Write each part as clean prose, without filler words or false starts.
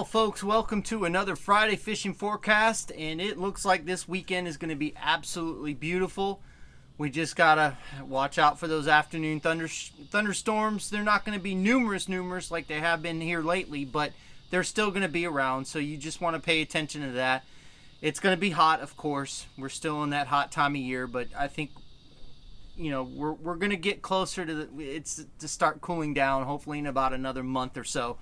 folks, welcome to another Friday fishing forecast, and it looks like this weekend is going to be absolutely beautiful. We just gotta watch out for those afternoon thunderstorms. They're not going to be numerous like they have been here lately, but they're still going to be around, so you just want to pay attention to that. It's going to be hot, of course. We're still in that hot time of year, but I think we're going to get closer to start cooling down. Hopefully in about another month or so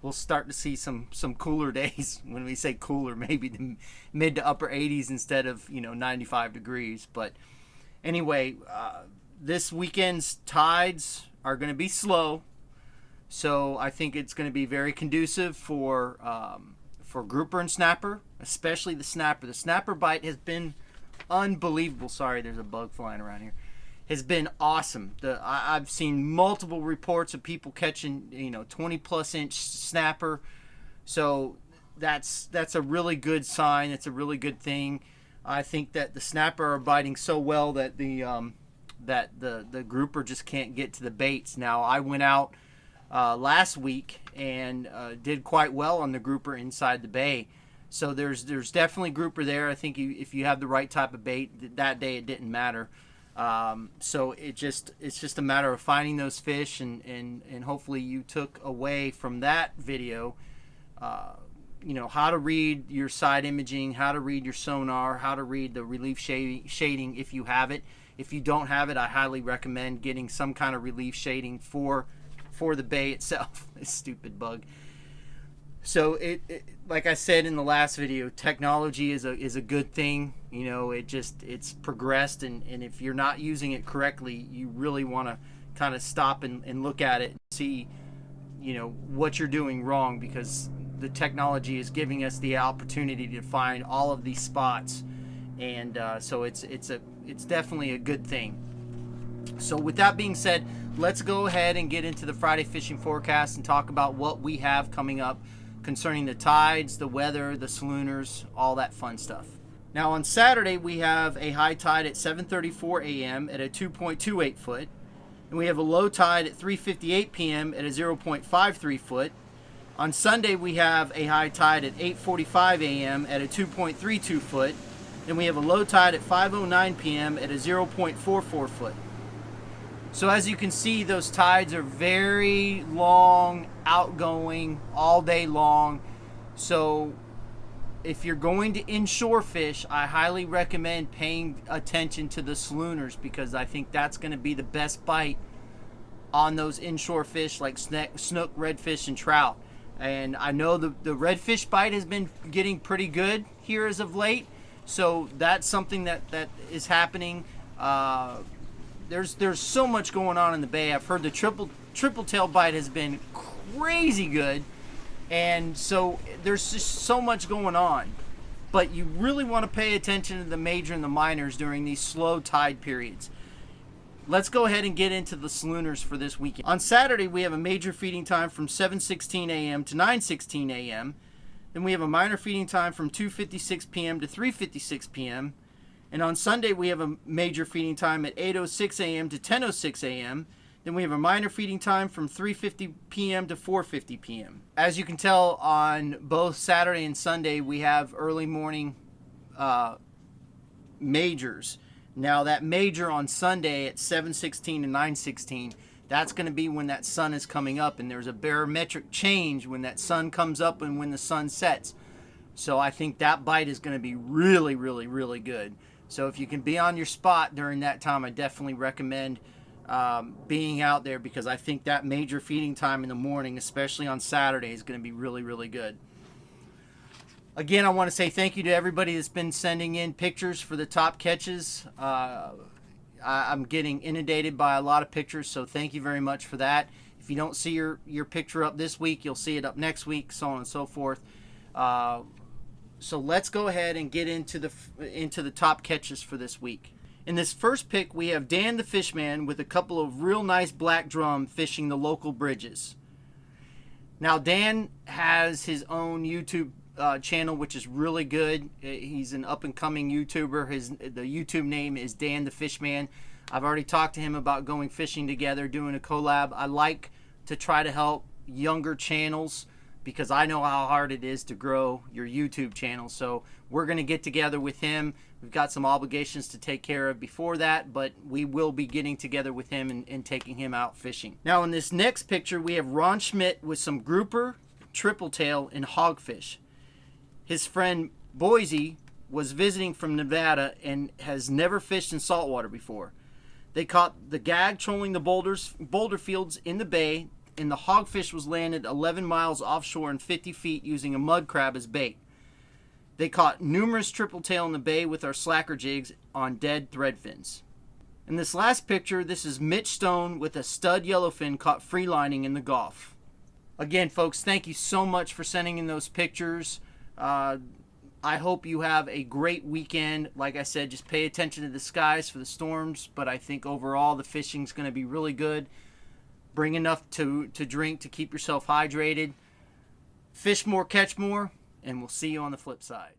we'll start to see some cooler days. When we say cooler, maybe the mid to upper 80s instead of 95 degrees. But anyway, this weekend's tides are going to be slow, so I think it's going to be very conducive for grouper and snapper, especially the snapper. The snapper bite has been unbelievable. Sorry, there's a bug flying around here. Has been awesome. I've seen multiple reports of people catching 20 plus inch snapper, so that's a really good sign. It's a really good thing. I think that the snapper are biting so well that the grouper just can't get to the baits. Now I went out last week and did quite well on the grouper inside the bay, so there's definitely grouper there. I think if you have the right type of bait that day, it didn't matter. So it's just a matter of finding those fish, and hopefully you took away from that video, how to read your side imaging, how to read your sonar, how to read the relief shading if you have it. If you don't have it, I highly recommend getting some kind of relief shading for the bay itself. Stupid bug. So it like I said in the last video, technology is a good thing. It's progressed, and if you're not using it correctly, you really want to kind of stop and look at it and see what you're doing wrong, because the technology is giving us the opportunity to find all of these spots, and so it's definitely a good thing. So with that being said, let's go ahead and get into the Friday fishing forecast and talk about what we have coming up concerning the tides, the weather, the salooners, all that fun stuff. Now on Saturday, we have a high tide at 7:34 a.m. at a 2.28 foot, and we have a low tide at 3:58 p.m. at a 0.53 foot. On Sunday, we have a high tide at 8:45 a.m. at a 2.32 foot, and we have a low tide at 5:09 p.m. at a 0.44 foot. So as you can see, those tides are very long, outgoing, all day long. So if you're going to inshore fish, I highly recommend paying attention to the salooners, because I think that's going to be the best bite on those inshore fish like snook, redfish, and trout. And I know the redfish bite has been getting pretty good here as of late, so that's something that is happening. There's so much going on in the bay. I've heard the triple tail bite has been crazy good, and so there's just so much going on. But you really want to pay attention to the major and the minors during these slow tide periods. Let's go ahead and get into the salooners for this weekend. On Saturday, we have a major feeding time from 7:16 a.m. to 9:16 a.m. Then we have a minor feeding time from 2:56 p.m. to 3:56 p.m. And on Sunday, we have a major feeding time at 8:06 a.m. to 10:06 a.m. Then we have a minor feeding time from 3:50 p.m. to 4:50 p.m. As you can tell, on both Saturday and Sunday, we have early morning majors. Now, that major on Sunday at 7:16 and 9:16, that's going to be when that sun is coming up, and there's a barometric change when that sun comes up and when the sun sets. So I think that bite is going to be really, really, really good. So if you can be on your spot during that time, I definitely recommend being out there, because I think that major feeding time in the morning, especially on Saturday, is going to be really, really good. Again, I want to say thank you to everybody that's been sending in pictures for the top catches. I'm getting inundated by a lot of pictures, so thank you very much for that. If you don't see your picture up this week, you'll see it up next week, so on and so forth. So let's go ahead and get into the top catches for this week. In this first pick, we have Dan the Fishman with a couple of real nice black drum fishing the local bridges. Now, Dan has his own YouTube channel, which is really good. He's an up-and-coming YouTuber. The YouTube name is Dan the Fishman. I've already talked to him about going fishing together, doing a collab. I like to try to help younger channels because I know how hard it is to grow your YouTube channel. So we're going to get together with him. We've got some obligations to take care of before that, but we will be getting together with him and taking him out fishing. Now in this next picture, we have Ron Schmidt with some grouper, triple tail, and hogfish. His friend Boise was visiting from Nevada and has never fished in saltwater before. They caught the gag trolling the boulder fields in the bay, and the hogfish was landed 11 miles offshore and 50 feet using a mud crab as bait. They caught numerous triple tail in the bay with our slacker jigs on dead thread fins. In this last picture, this is Mitch Stone with a stud yellowfin caught freelining in the Gulf. Again, folks, thank you so much for sending in those pictures. I hope you have a great weekend. Like I said, just pay attention to the skies for the storms, but I think overall the fishing's going to be really good. Bring enough to drink to keep yourself hydrated. Fish more, catch more, and we'll see you on the flip side.